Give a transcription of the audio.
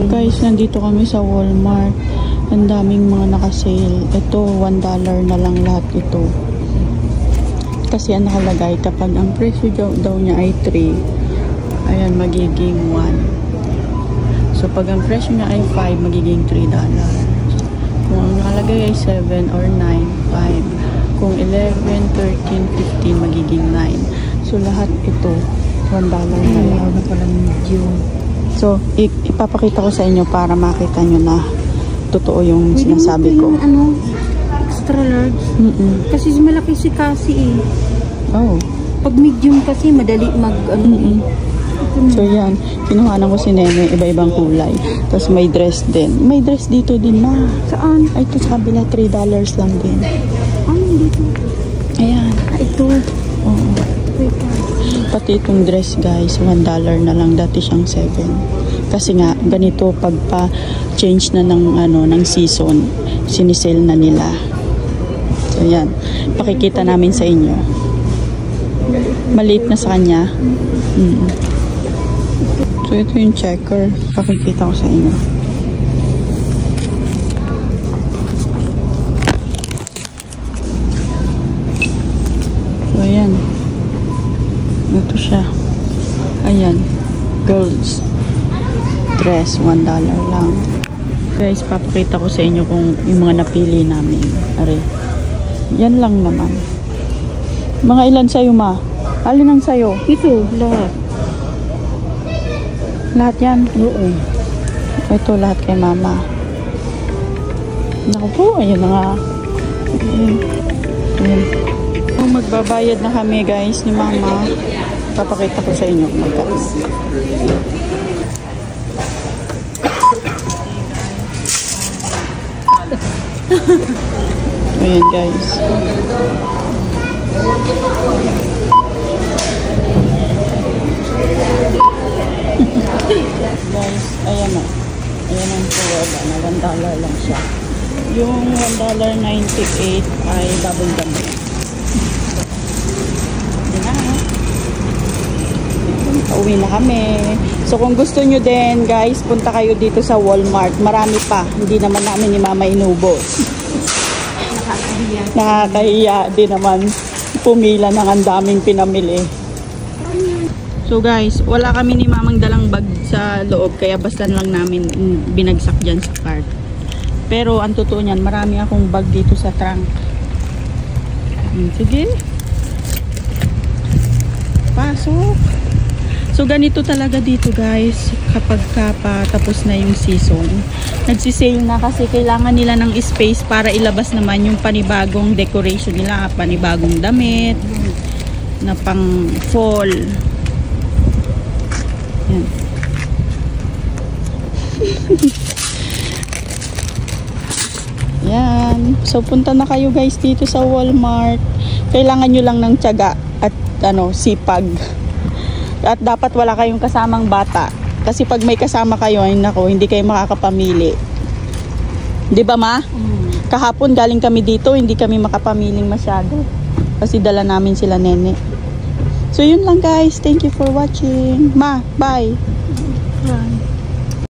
Guys, nandito kami sa Walmart. Ang daming mga naka-sale. Ito, $1 na lang lahat ito. Kasi ang nakalagay, kapag ang presyo daw niya ay 3, ayan, magiging 1. So, pag ang presyo niya ay 5, magiging $3. Kung ang nakalagay ay 7 or 9, 5. Kung 11, 13, 15, magiging 9. So, lahat ito, $1 na lang. So, ipapakita ko sa inyo para makita nyo na totoo yung sinasabi ko. Ano, extra large. Kasi malaki si Cassie eh. Oh. Pag medium kasi, madali mag, ano. So, yan. Kinuhanan ko si Nene, iba-ibang kulay. Tapos may dress din. May dress dito din na. Saan? Ay, ito sa kabila, $3 lang din. Ano dito? Ayan. Ah, ito. Oo. Pati itong dress guys, $1 na lang, dati siyang 7. Kasi nga ganito pagpa-change na ng ng season, sinisale na nila. So yan, pakikita namin sa inyo. Maliit na sa kanya. So ito yung checker, pakikita ko sa inyo. So ayan. Ito siya. Ayan. Girls dress, $1 lang. Guys, papakita ko sa inyo kung yung mga napili namin. Are. Yan lang naman. Mga ilan sa'yo, ma? Alin ang sa'yo? Ito, lahat. Lahat yan? Oo. Ito, lahat kay mama. Naku po, ayun na nga. Ayan. Kung magbabayad na kami guys ni mama, papakita ko sa inyo kung magkano. Ayan guys. Guys, ayan o. Ayan ang tuwada na $1 lang siya. Yung $1.98 ay double damit. Uwi na kami. So kung gusto nyo din guys, punta kayo dito sa Walmart. Marami pa. Hindi naman namin ni mama inubos. Nakakahiya din naman pumila ng ang daming pinamili. So guys, wala kami ni mamang dalang bag sa loob. Kaya basta lang namin binagsak dyan sa cart. Pero ang totoo niyan, marami akong bag dito sa trunk. Sige. Pasok. So ganito talaga dito guys, kapag tapos na yung season, nagsisale na kasi kailangan nila ng space para ilabas naman yung panibagong decoration nila, panibagong damit na pang fall. Yan. Yan. So punta na kayo guys dito sa Walmart. Kailangan nyo lang ng tiyaga at sipag. At dapat wala kayong kasamang bata. Kasi pag may kasama kayo, ay nako, hindi kayo makakapamili. Di ba ma? Kahapon galing kami dito, hindi kami makapamiling masyado. Kasi dala namin sila Nene. So yun lang guys. Thank you for watching. Ma, bye. Bye.